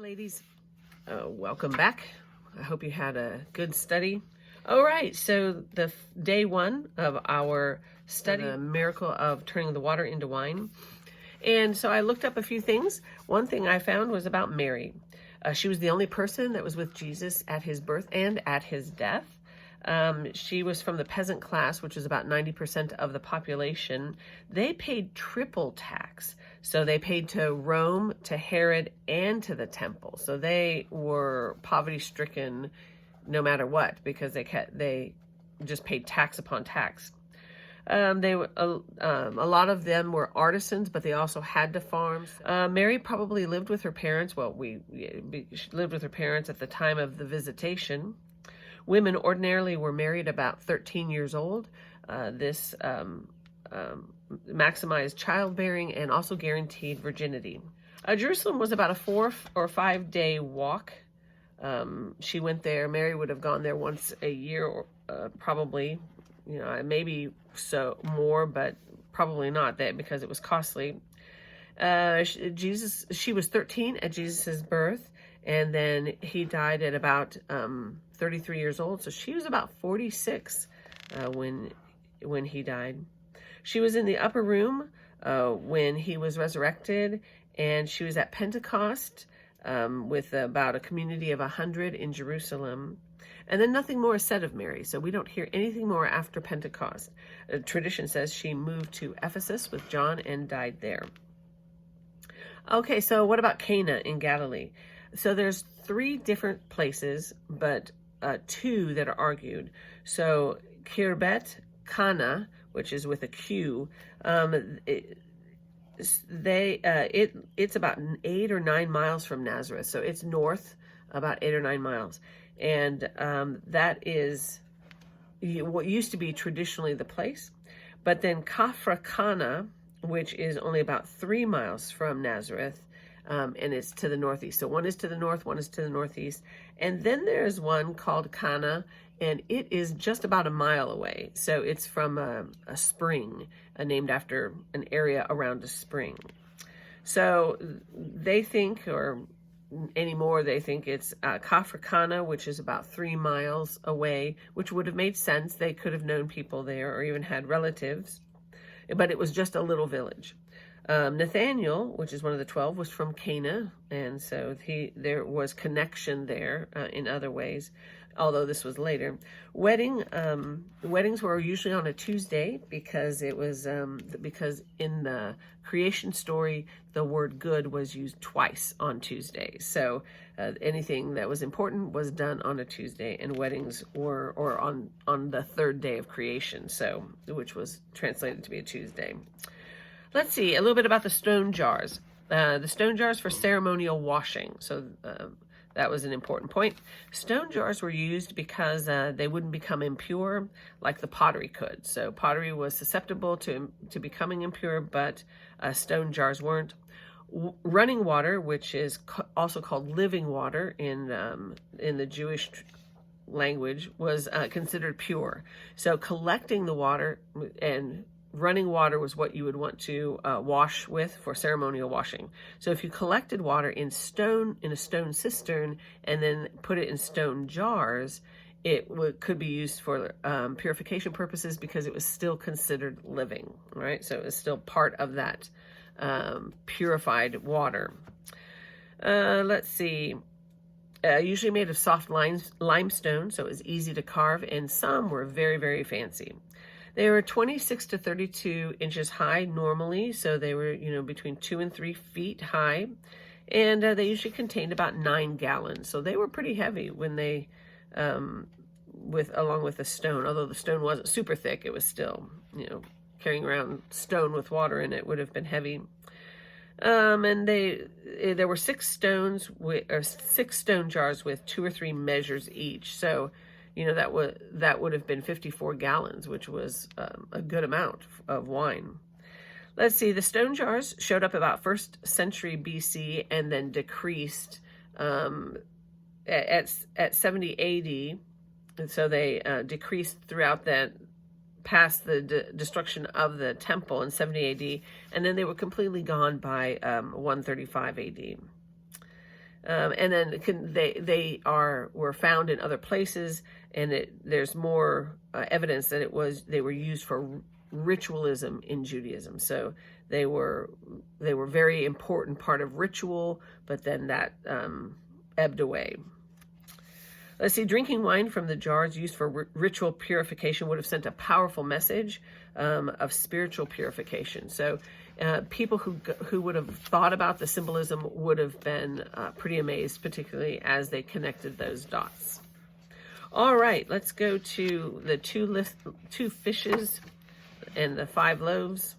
ladies. Welcome back. I hope you had a good study. All right, so the day one of our study, the miracle of turning the water into wine. And so I looked up a few things. One thing I found was about Mary. She was the only person that was with Jesus at his birth and at his death. She was from the peasant class, which is about 90% of the population. They paid triple tax. So they paid to Rome, to Herod, and to the temple. So they were poverty-stricken no matter what, because they just paid tax upon tax. A lot of them were artisans, but they also had to farm. Mary probably lived with her parents. She lived with her parents at the time of the visitation. Women ordinarily were married about 13 years old. This maximized childbearing and also guaranteed virginity. Jerusalem was about a 4 or 5 day walk. She went there. Mary would have gone there once a year, or probably, maybe so more, but probably not that, because it was costly. She was 13 at Jesus's birth, and then he died at about 33 years old. So she was about 46 when he died. She was in the upper room when he was resurrected, and she was at Pentecost with about a community of 100 in Jerusalem. And then nothing more is said of Mary, so we don't hear anything more after Pentecost. Tradition says she moved to Ephesus with John and died there. Okay, so what about Cana in Galilee? So there's 3 different places, but 2 that are argued. So Kirbet Kana, which is with a Q, it's about 8 or 9 miles from Nazareth. So it's north about 8 or 9 miles. And that is what used to be traditionally the place. But then Kafra Kana, which is only about 3 miles from Nazareth, and it's to the northeast. So one is to the north, one is to the northeast. And then there's one called Cana, and it is just about a mile away. So it's from a spring named after an area around a spring. So they think, or anymore, they think it's Kafra Kana, which is about 3 miles away, which would have made sense. They could have known people there or even had relatives, but it was just a little village. Nathaniel, which is one of the 12, was from Cana, and so there was connection there in other ways, although this was later. Weddings were usually on a Tuesday because it was because in the creation story the word good was used twice on Tuesdays. So anything that was important was done on a Tuesday, and weddings were on the 3rd day of creation, so which was translated to be a Tuesday. Let's see a little bit about the stone jars. The stone jars for ceremonial washing. So that was an important point. Stone jars were used because they wouldn't become impure like the pottery could. So pottery was susceptible to becoming impure, but stone jars weren't. Running water, which is also called living water in the Jewish language, was considered pure. So collecting the water and running water was what you would want to wash with for ceremonial washing. So if you collected water in a stone cistern and then put it in stone jars, it could be used for purification purposes because it was still considered living, right? So it was still part of that purified water. Let's see. Usually made of soft limestone, so it was easy to carve, and some were very, very fancy. They were 26 to 32 inches high normally, so they were, between 2 and 3 feet high, and they usually contained about 9 gallons. So they were pretty heavy when they, along with the stone. Although the stone wasn't super thick, it was still, carrying around stone with water in it would have been heavy. And there were 6 stone jars with 2 or 3 measures each. So that would have been 54 gallons, which was a good amount of wine. Let's see, the stone jars showed up about 1st century BC and then decreased at 70 AD. And so they decreased throughout that, past the destruction of the temple in 70 AD, and then they were completely gone by 135 AD. And then were found in other places, and there's more evidence that they were used for ritualism in Judaism. So they were very important part of ritual, but then that ebbed away. Let's see, drinking wine from the jars used for ritual purification would have sent a powerful message of spiritual purification. So people who would have thought about the symbolism would have been pretty amazed, particularly as they connected those dots. All right, let's go to the two fishes and the 5 loaves,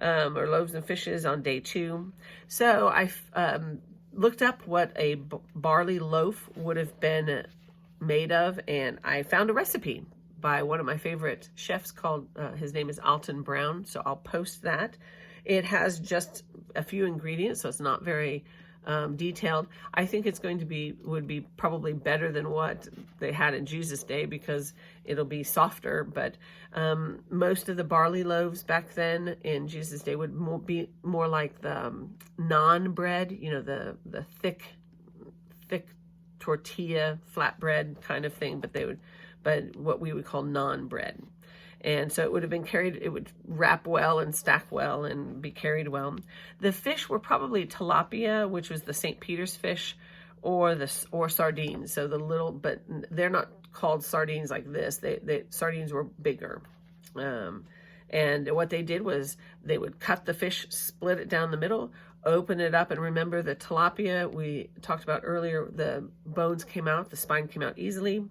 or loaves and fishes on day 2. So I looked up what a barley loaf would have been made of, and I found a recipe by one of my favorite chefs called, his name is Alton Brown, so I'll post that. It has just a few ingredients, so it's not very detailed. I think it's would be probably better than what they had in Jesus' day, because it'll be softer, but most of the barley loaves back then in Jesus' day would be more like the naan bread, the thick tortilla flatbread kind of thing, but what we would call naan bread. And so it would have been carried, it would wrap well and stack well and be carried well. The fish were probably tilapia, which was the St. Peter's fish, or sardines. So but they're not called sardines like this. Sardines were bigger. And what they did was they would cut the fish, split it down the middle, open it up, and remember the tilapia we talked about earlier, the bones came out, the spine came out easily,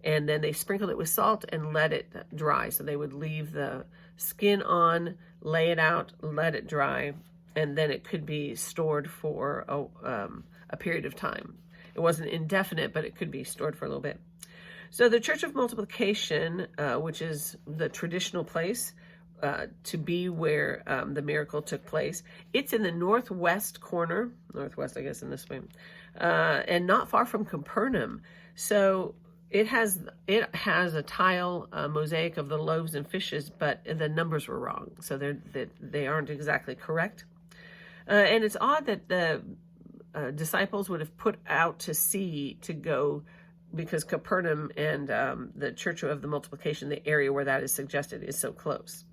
and then they sprinkled it with salt and let it dry. So they would leave the skin on, lay it out, let it dry, and then it could be stored for a period of time. It wasn't indefinite, but it could be stored for a little bit. So the Church of Multiplication, which is the traditional place to be where the miracle took place, it's in the northwest corner, I guess in this way, and not far from Capernaum. So it has a tile mosaic of the loaves and fishes, but the numbers were wrong, so they aren't exactly correct. And it's odd that the disciples would have put out to sea to go, because Capernaum and the Church of the Multiplication, the area where that is suggested, is so close.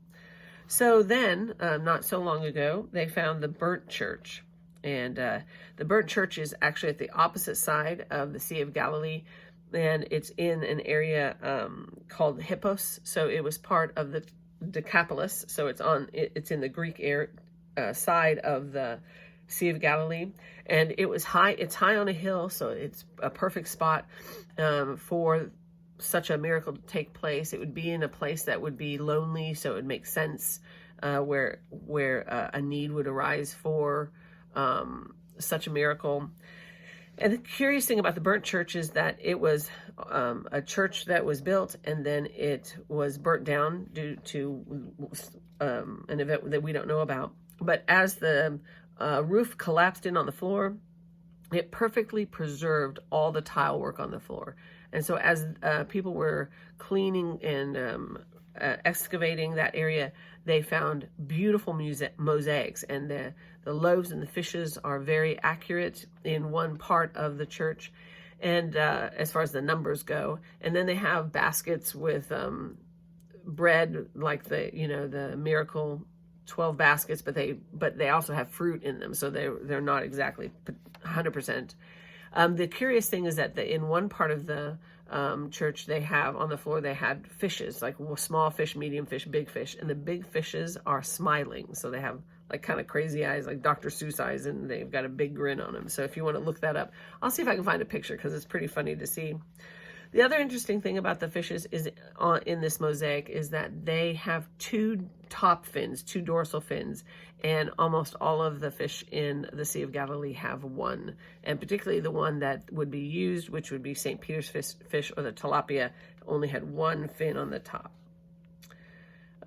So then, not so long ago, they found the burnt church. And the burnt church is actually at the opposite side of the Sea of Galilee, and it's in an area called Hippos. So it was part of the Decapolis. So it's in the Greek side of the Sea of Galilee, and it's high on a hill, so it's a perfect spot for such a miracle to take place. It would be in a place that would be lonely, so it would make sense where a need would arise for such a miracle. And the curious thing about the burnt church is that it was a church that was built, and then it was burnt down due to an event that we don't know about. But as the roof collapsed in on the floor, it perfectly preserved all the tile work on the floor. And so as people were cleaning and excavating that area, they found beautiful mosaics, and the loaves and the fishes are very accurate in one part of the church, and as far as the numbers go. And then they have baskets with bread, like the miracle 12 baskets, but they also have fruit in them, so they're not exactly 100%. The curious thing is that in one part of the church, they have on the floor, they had fishes, like small fish, medium fish, big fish, and the big fishes are smiling, so they have like kind of crazy eyes, like Dr. Seuss eyes, and they've got a big grin on them. So if you want to look that up, I'll see if I can find a picture, because it's pretty funny to see. The other interesting thing about the fishes is in this mosaic is that they have 2 top fins, 2 dorsal fins, and almost all of the fish in the Sea of Galilee have 1. And particularly the one that would be used, which would be St. Peter's fish or the tilapia, only had 1 fin on the top.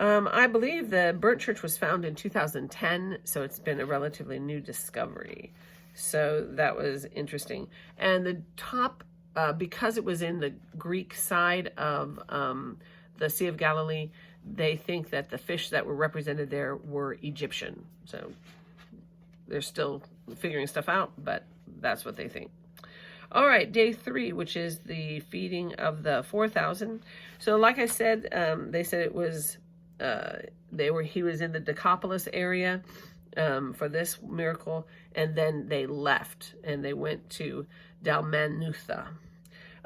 I believe the burnt church was found in 2010, so it's been a relatively new discovery. So that was interesting. And the top, because it was in the Greek side of the Sea of Galilee, they think that the fish that were represented there were Egyptian. So they're still figuring stuff out, but that's what they think. All right, day 3, which is the feeding of the 4,000. So like I said, they said it was, he was in the Decapolis area for this miracle, and then they left and they went to Dalmanutha.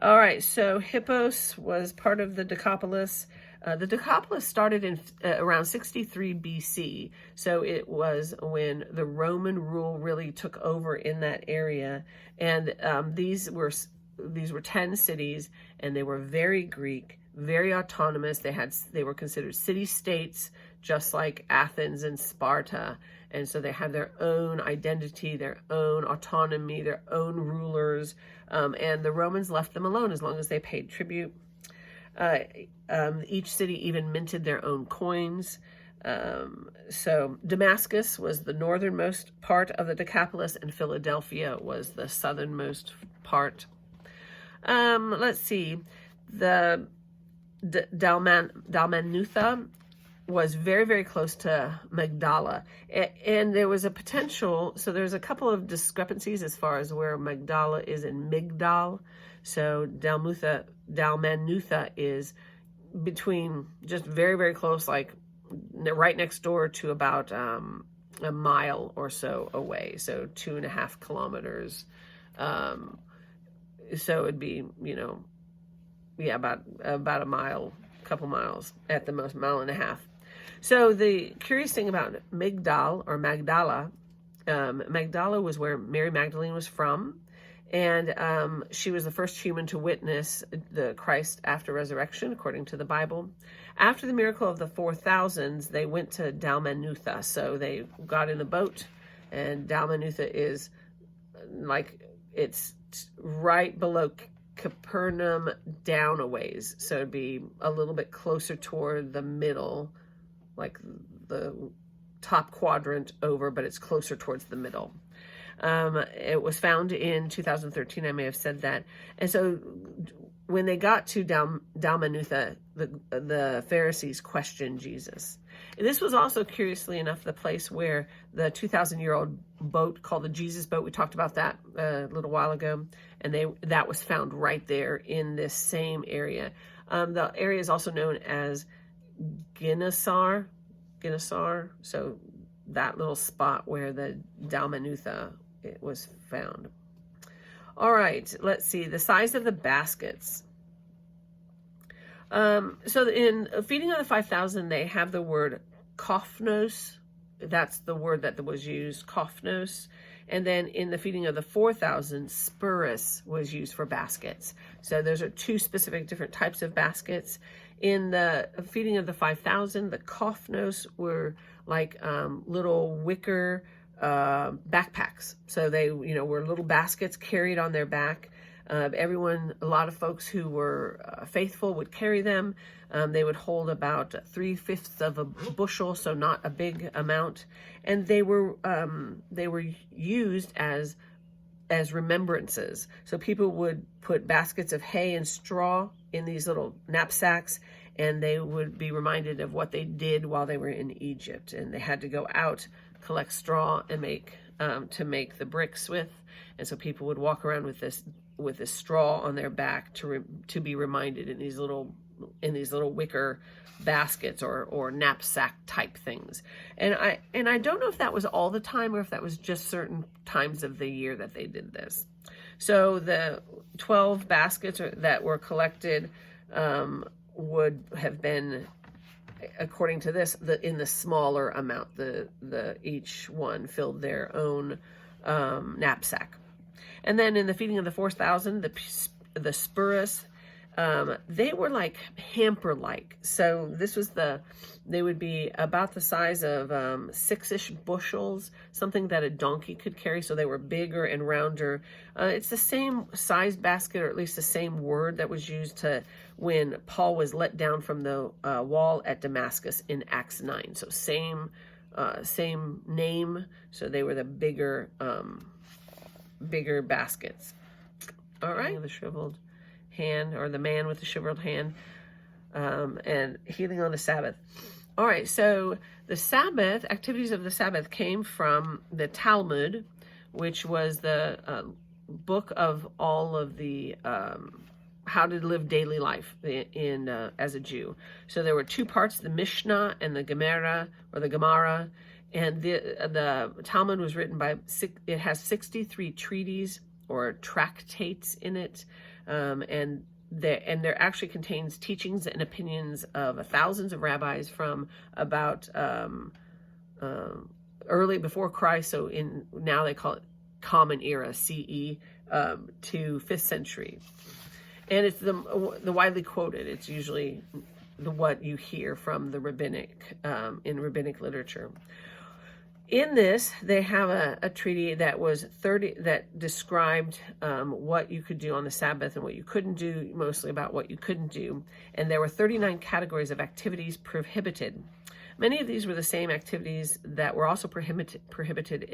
All right, so Hippos was part of the Decapolis. The Decapolis started in around 63 BC, so it was when the Roman rule really took over in that area, and these were 10 cities, and they were very Greek, very autonomous. They were considered city-states, just like Athens and Sparta, and so they had their own identity, their own autonomy, their own rulers, and the Romans left them alone as long as they paid tribute. Each city even minted their own coins. So Damascus was the northernmost part of the Decapolis, and Philadelphia was the southernmost part. Let's see. The Dalmanutha was very, very close to Magdala. And there was a potential, so there's a couple of discrepancies as far as where Magdala is in Migdal. So Dalmanutha is between, just very, very close, like right next door to about a mile or so away. So 2.5 kilometers. So it'd be, about a mile, couple miles at the most, 1.5 miles. So the curious thing about Migdal or Magdala, Magdala was where Mary Magdalene was from. And she was the first human to witness the Christ after resurrection, according to the Bible. After the miracle of the 4,000s, they went to Dalmanutha. So they got in a boat, and Dalmanutha is it's right below Capernaum down a ways. So it'd be a little bit closer toward the middle, like the top quadrant over, but it's closer towards the middle. It was found in 2013. I may have said that. And so when they got to Dalmanutha, the Pharisees questioned Jesus. And this was also, curiously enough, the place where the 2,000-year-old boat called the Jesus boat, we talked about that a little while ago, and that was found right there in this same area. The area is also known as Gennesaret. So that little spot where the Dalmanutha it was found. All right, let's see the size of the baskets. So in feeding of the 5,000, they have the word kophnos. That's the word that was used, kophnos. And then in the feeding of the 4,000, spurus was used for baskets. So those are 2 specific different types of baskets. In the feeding of the 5,000, the kophnos were like little wicker backpacks. So they, were little baskets carried on their back. A lot of folks who were faithful would carry them. They would hold about 3/5 of a bushel, so not a big amount. And they were used as remembrances. So people would put baskets of hay and straw in these little knapsacks, and they would be reminded of what they did while they were in Egypt. And they had to go out, collect straw, and make the bricks with. And so people would walk around with this straw on their back to be reminded in these little wicker baskets or knapsack type things. And I don't know if that was all the time or if that was just certain times of the year that they did this. So the 12 baskets that were collected would have been, according to this, in the smaller amount. Each one filled their own knapsack. And then in the feeding of the 4,000, the spurus, they were like hamper-like. So they would be about the size of 6-ish bushels, something that a donkey could carry. So they were bigger and rounder. It's the same size basket, or at least the same word that was used when Paul was let down from the wall at Damascus in Acts 9. So same name. So they were the bigger baskets. All right, the shriveled hand, or the man with the shriveled hand, and healing on the Sabbath. All right, so the activities of the Sabbath came from the Talmud, which was the book of all of the how to live daily life in as a Jew. So there were two parts: the Mishnah and the Gemara, or the Gemara. And the Talmud was written by it has 63 treaties or tractates in it, and there actually contains teachings and opinions of thousands of rabbis from about early before Christ. So now they call it Common Era, CE, to 5th century, and it's the widely quoted. It's usually what you hear from the rabbinic in rabbinic literature. In this, they have a treaty that was 30 that described what you could do on the Sabbath and what you couldn't do, mostly about what you couldn't do. And there were 39 categories of activities prohibited. Many of these were the same activities that were also prohibited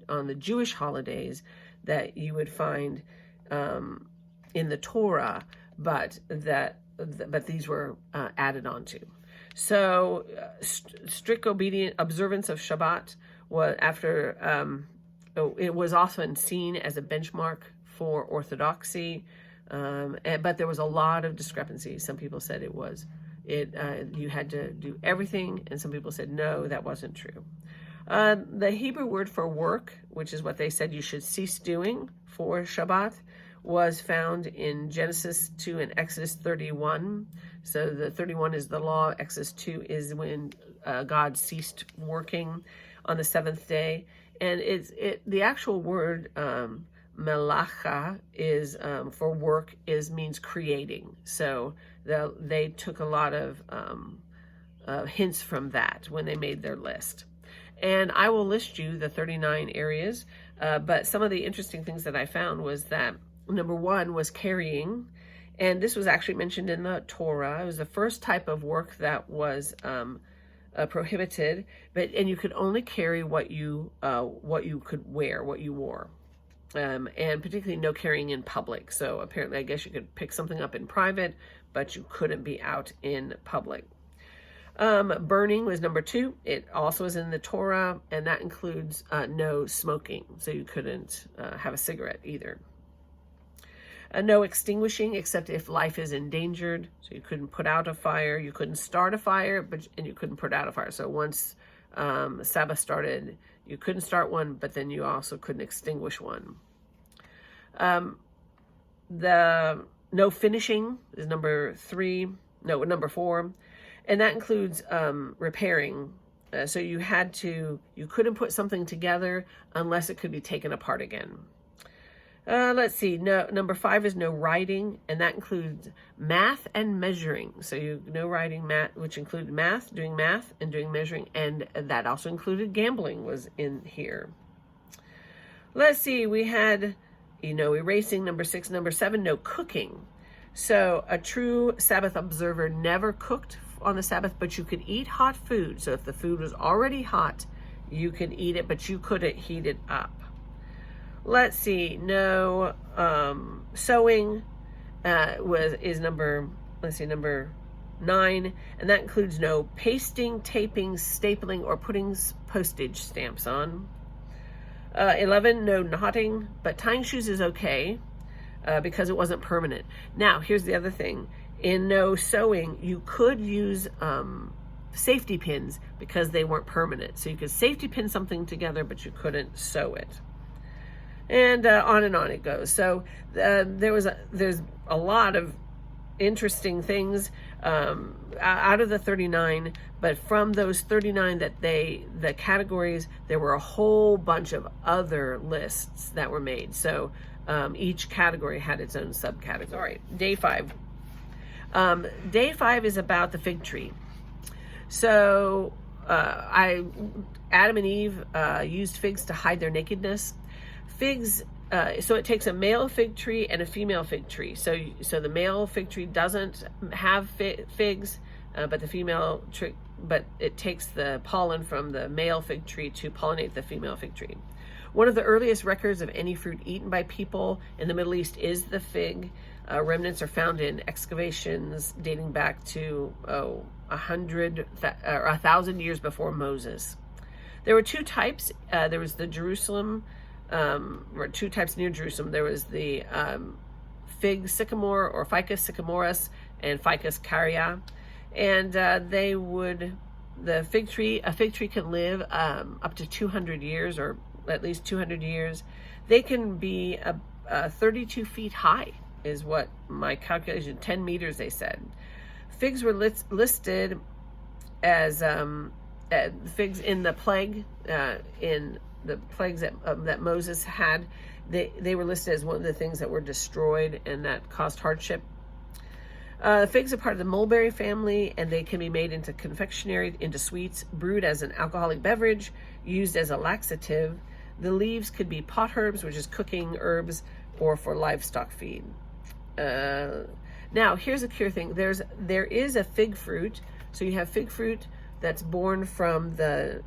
on the Jewish holidays that you would find in the Torah, but these were added onto. So strict observance of Shabbat was it was often seen as a benchmark for orthodoxy, but there was a lot of discrepancies. Some people said you had to do everything, and some people said no, that wasn't true. The Hebrew word for work, which is what they said you should cease doing for Shabbat, was found in Genesis 2 and Exodus 31. So the 31 is the law. Exodus 2 is when God ceased working on the seventh day. And the actual word melacha is for work means creating. So they took a lot of hints from that when they made their list. And I will list you the 39 areas. But some of the interesting things that I found was that number one was carrying, and this was actually mentioned in the Torah. It was the first type of work that was prohibited, and you could only carry what you could wear, what you wore, and particularly no carrying in public. So apparently, I guess you could pick something up in private, but you couldn't be out in public. Burning was number two. It also is in the Torah, and that includes no smoking. So you couldn't have a cigarette either. No extinguishing except if life is endangered. So you couldn't put out a fire, you couldn't start a fire, and you couldn't put out a fire. So once Sabbath started, you couldn't start one, but then you also couldn't extinguish one. The no finishing is number four, and that includes repairing. So you couldn't put something together unless it could be taken apart again. Let's see. Number five is no writing, and that includes math and measuring. So no writing, math, which included doing math and doing measuring, and that also included gambling was in here. Let's see. We had, erasing, number six. Number seven, no cooking. So a true Sabbath observer never cooked on the Sabbath, but you could eat hot food. So if the food was already hot, you could eat it, but you couldn't heat it up. Let's see, no sewing is number 9, and that includes no pasting, taping, stapling, or putting postage stamps on. 11, no knotting, but tying shoes is okay because it wasn't permanent. Now, here's the other thing. In no sewing, you could use safety pins because they weren't permanent. So you could safety pin something together, but you couldn't sew it. And on it goes. So there's a lot of interesting things out of the 39, but from those 39 the categories, there were a whole bunch of other lists that were made. So each category had its own subcategory. All right, day 5. Day 5 is about the fig tree. So Adam and Eve used figs to hide their nakedness. Figs, so it takes a male fig tree and a female fig tree. So the male fig tree doesn't have figs, but but it takes the pollen from the male fig tree to pollinate the female fig tree. One of the earliest records of any fruit eaten by people in the Middle East is the fig. Remnants are found in excavations dating back to 1,000 years before Moses. There were two types. There was the Jerusalem or two types near Jerusalem. There was the fig sycamore, or Ficus sycamoris, and Ficus caria, and a fig tree can live up to 200 years, or at least 200 years. They can be 32 feet high, is what my calculation, 10 meters they said. Figs were listed as figs in the plague, in the plagues that Moses had. They were listed as one of the things that were destroyed and that caused hardship. Figs are part of the mulberry family, and they can be made into confectionery, into sweets, brewed as an alcoholic beverage, used as a laxative. The leaves could be pot herbs, which is cooking herbs, or for livestock feed. Now, here's a curious thing. There is a fig fruit. So you have fig fruit that's born from the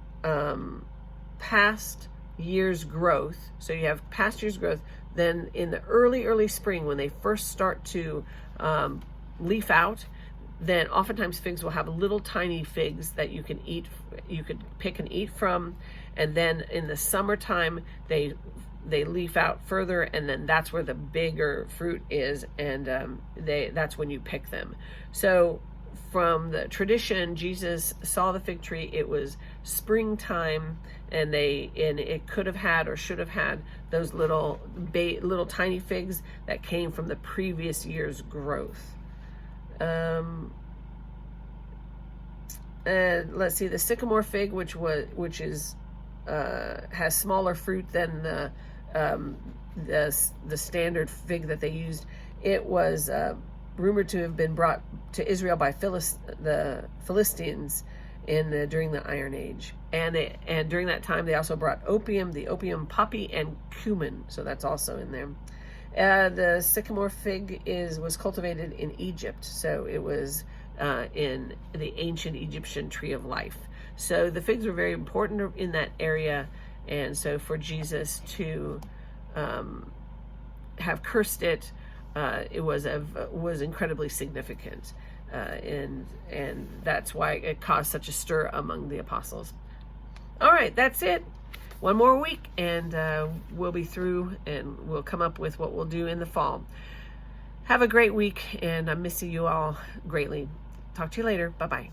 past year's growth. So you have past year's growth. Then in the early spring, when they first start to leaf out, then oftentimes figs will have little tiny figs that you can eat, you could pick and eat from. And then in the summertime, they leaf out further, and then that's where the bigger fruit is, and that's when you pick them. So from the tradition, Jesus saw the fig tree. It was springtime, and it could have had, or should have had, those little tiny figs that came from the previous year's growth. Let's see, the sycamore fig, which has smaller fruit than the standard fig that they used. It was rumored to have been brought to Israel by the Philistines during the Iron Age, and during that time they also brought opium, the opium poppy, and cumin. So that's also in there. The sycamore fig was cultivated in Egypt, so it was in the ancient Egyptian tree of life. So the figs were very important in that area, and so for Jesus to have cursed it, it was incredibly significant, and that's why it caused such a stir among the apostles. All right, that's it. One more week, and we'll be through, and we'll come up with what we'll do in the fall. Have a great week, and I'm missing you all greatly. Talk to you later. Bye-bye.